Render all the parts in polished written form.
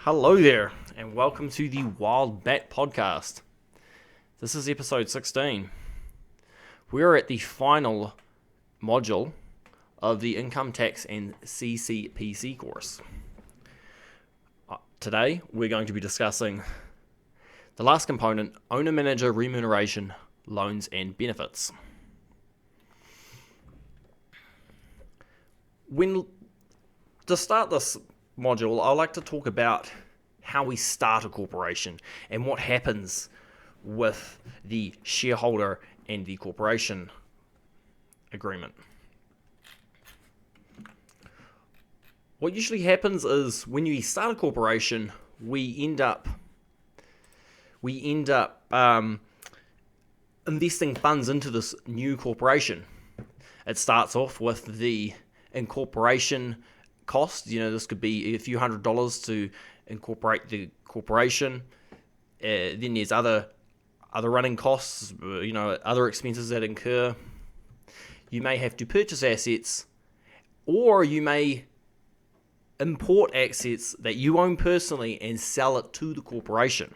Hello there, and welcome to the Wild Bat Podcast. This is episode 16. We're at the final module of the Income Tax and CCPC course. Today, we're going to be discussing the last component, Owner-Manager Remuneration, Loans and Benefits. To start this module, I'd like to talk about how we start a corporation and what happens with the shareholder and the corporation agreement. What usually happens is when you start a corporation, we end up investing funds into this new corporation. It starts off with the incorporation cost. This could be a few $100s to incorporate the corporation. Then there's other running costs, other expenses that incur. You may have to purchase assets, or you may import assets that you own personally and sell it to the corporation.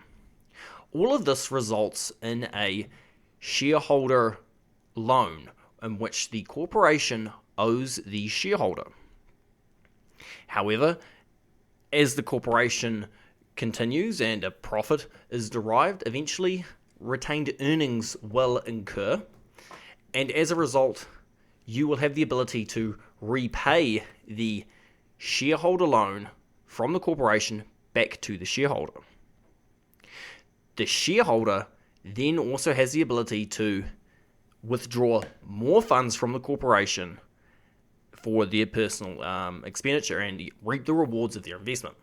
All of this results in a shareholder loan in which the corporation owes the shareholder. However, as the corporation continues and a profit is derived, eventually retained earnings will incur, and as a result, you will have the ability to repay the shareholder loan from the corporation back to the shareholder. The shareholder then also has the ability to withdraw more funds from the corporation for their personal expenditure and reap the rewards of their investment.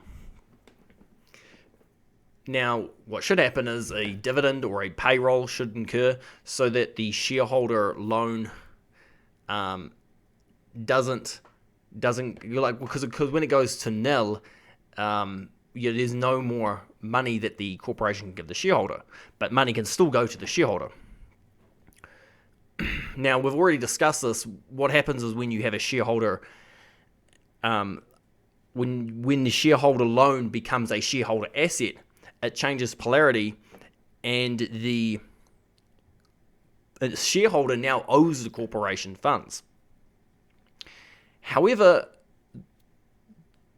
Now, what should happen is a dividend or a payroll should incur so that the shareholder loan doesn't because when it goes to nil, there's no more money that the corporation can give the shareholder, but money can still go to the shareholder. Now, we've already discussed this. What happens is when you have a shareholder, when the shareholder loan becomes a shareholder asset, it changes polarity, and the shareholder now owes the corporation funds. However,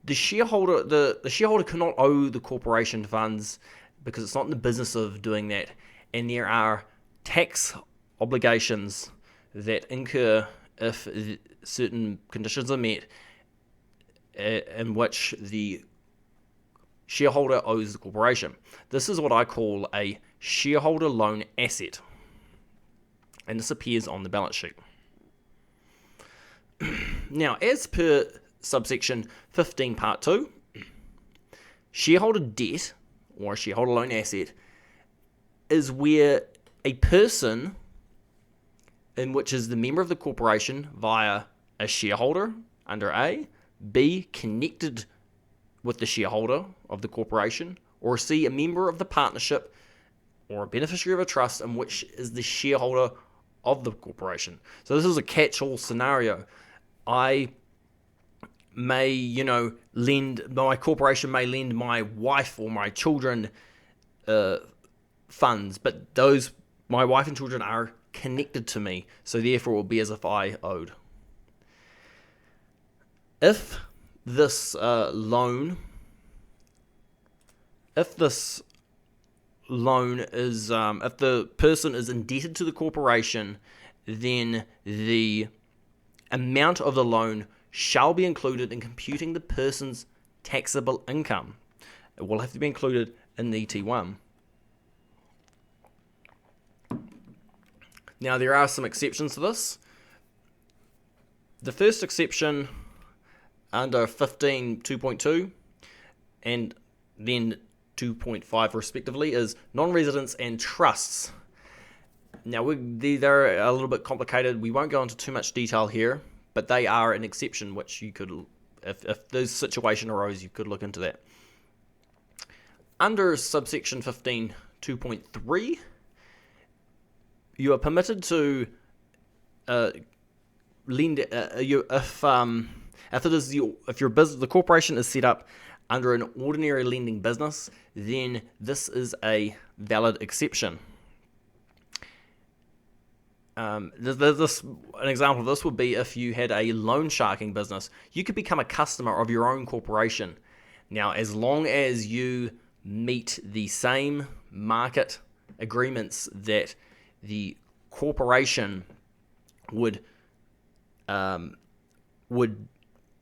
the shareholder cannot owe the corporation funds because it's not in the business of doing that, and there are tax obligations that incur if certain conditions are met in which the shareholder owes the corporation. This is what I call a shareholder loan asset, and this appears on the balance sheet. Now, as per subsection 15 part 2, shareholder debt or shareholder loan asset is where a person, in which is the member of the corporation via a shareholder under A, B, connected with the shareholder of the corporation, or C, a member of the partnership or a beneficiary of a trust in which is the shareholder of the corporation. So this is a catch-all scenario. My corporation may lend my wife or my children funds, but my wife and children are connected to me, so therefore it will be as if I owed. If the person is indebted to the corporation, then the amount of the loan shall be included in computing the person's taxable income. It will have to be included in the T1. Now, there are some exceptions to this. The first exception under 15.2.2 and then 2.5 respectively is non-residents and trusts. Now, they're a little bit complicated. We won't go into too much detail here, but they are an exception which you could, if this situation arose, you could look into that. Under subsection 15.2.3, you are permitted to lend if the corporation is set up Under an ordinary lending business, then this is a valid exception. An example of this would be if you had a loan sharking business. You could become a customer of your own corporation. Now, as long as you meet the same market agreements that the corporation would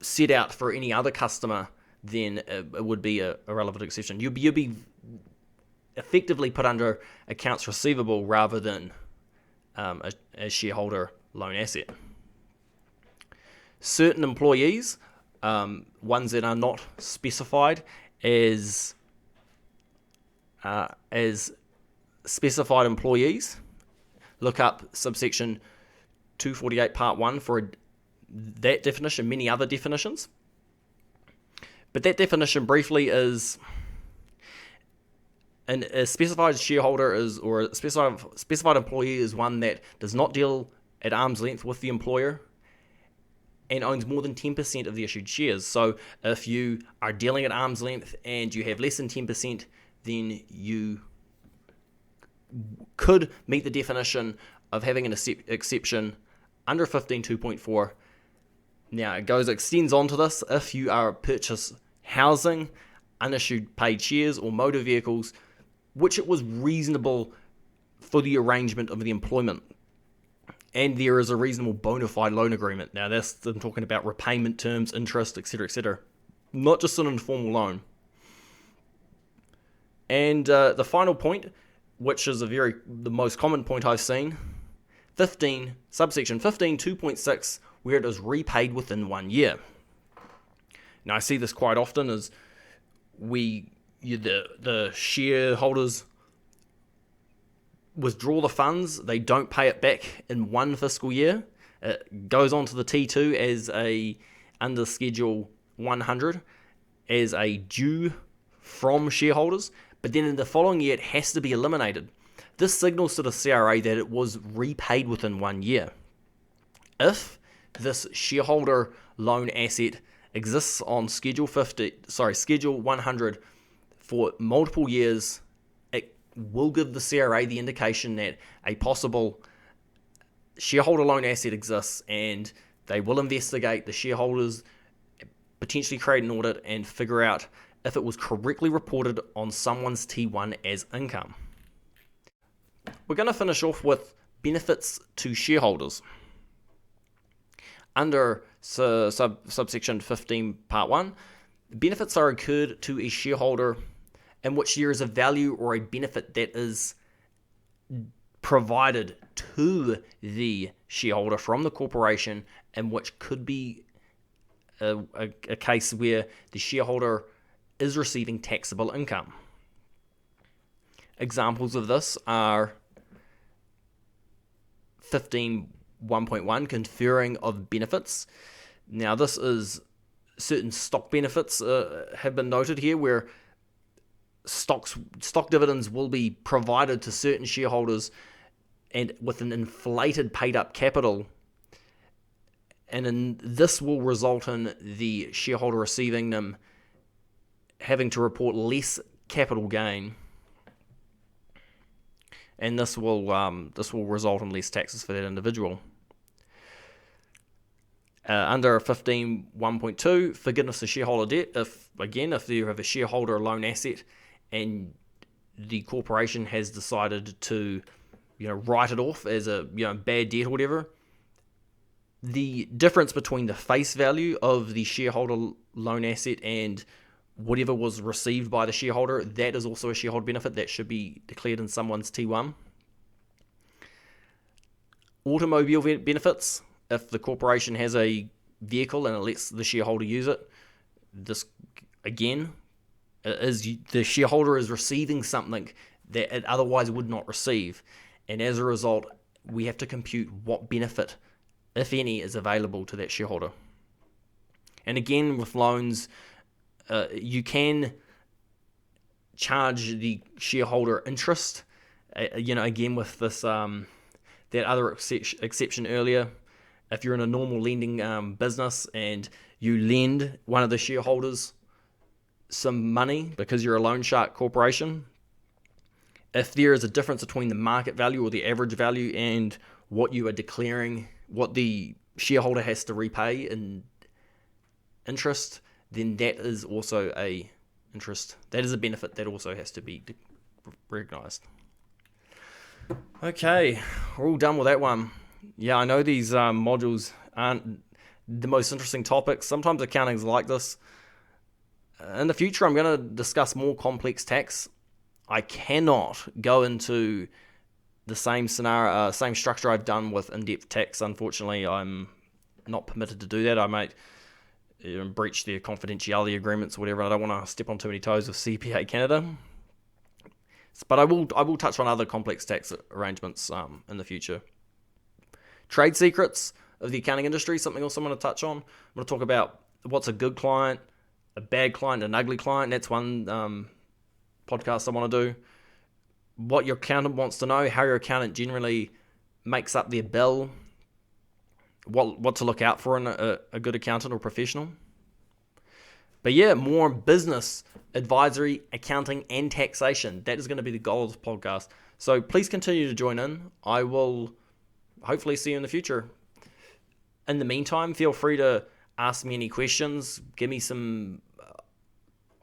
set out for any other customer, then it would be a relevant exception. You'd be effectively put under accounts receivable rather than a shareholder loan asset. Certain employees, ones that are not specified as specified employees, look up subsection 248 part 1 for that definition, many other definitions. But that definition briefly is a specified shareholder or a specified employee is one that does not deal at arm's length with the employer and owns more than 10% of the issued shares. So if you are dealing at arm's length and you have less than 10%, then you could meet the definition of having an exception under 15.2.4. Now it extends on to this if you are purchase housing, unissued paid shares, or motor vehicles, which it was reasonable for the arrangement of the employment, and there is a reasonable bona fide loan agreement. Now I'm talking about repayment terms, interest, etc., not just an informal loan. And the final point, which is the most common point I've seen, subsection 15.2.6, where it is repaid within 1 year. Now I see this quite often as the shareholders withdraw the funds, they don't pay it back in one fiscal year. It goes on to the T2 as under Schedule 100 as a due from shareholders, but then in the following year it has to be eliminated. This signals to the CRA that it was repaid within 1 year. If this shareholder loan asset exists on Schedule 100 for multiple years, it will give the CRA the indication that a possible shareholder loan asset exists, and they will investigate the shareholders, potentially create an audit, and figure out if it was correctly reported on someone's T1 as income. We're going to finish off with benefits to shareholders. Under subsection 15 part 1, benefits are incurred to a shareholder in which there is a value or a benefit that is provided to the shareholder from the corporation, in which could be a case where the shareholder is receiving taxable income. Examples of this are 15.1.1, conferring of benefits. Now this is certain stock benefits have been noted here, where stock dividends will be provided to certain shareholders and with an inflated paid up capital, and this will result in the shareholder receiving them having to report less capital gain, and this will result in less taxes for that individual. Under 15.1.2, forgiveness of shareholder debt. If you have a shareholder loan asset and the corporation has decided to write it off as a bad debt or whatever, the difference between the face value of the shareholder loan asset and whatever was received by the shareholder, that is also a shareholder benefit that should be declared in someone's T1. Automobile benefits. If the corporation has a vehicle and it lets the shareholder use it, this again is the shareholder is receiving something that it otherwise would not receive, and as a result we have to compute what benefit, if any, is available to that shareholder. And again, with loans, you can charge the shareholder interest. Again with this that other exception earlier. If you're in a normal lending business and you lend one of the shareholders some money because you're a loan shark corporation, if there is a difference between the market value or the average value and what you are declaring, what the shareholder has to repay in interest, then that is also a interest. That is a benefit that also has to be recognized. Okay, we're all done with that one. Yeah, I know these modules aren't the most interesting topics. Sometimes accounting is like this. In the future, I'm going to discuss more complex tax. I cannot go into the same scenario, same structure I've done with in-depth tax. Unfortunately, I'm not permitted to do that. I might breach their confidentiality agreements or whatever. I don't want to step on too many toes with CPA Canada. But I will touch on other complex tax arrangements in the future. Trade secrets of the accounting industry, something else I'm going to touch on. I'm going to talk about what's a good client, a bad client, an ugly client. That's one podcast I want to do. What your accountant wants to know, how your accountant generally makes up their bill, what to look out for in a good accountant or professional. But yeah, more business, advisory, accounting, and taxation. That is going to be the goal of the podcast. So please continue to join in. I will hopefully see you in the future. In the meantime, feel free to ask me any questions. Give me some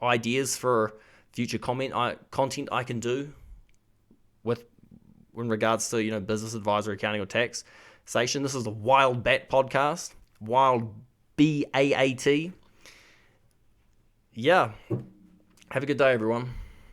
ideas for future content I can do in regards to business advisory, accounting, or taxation. This is the Wild Bat podcast. Wild BAAT. Yeah. Have a good day, everyone.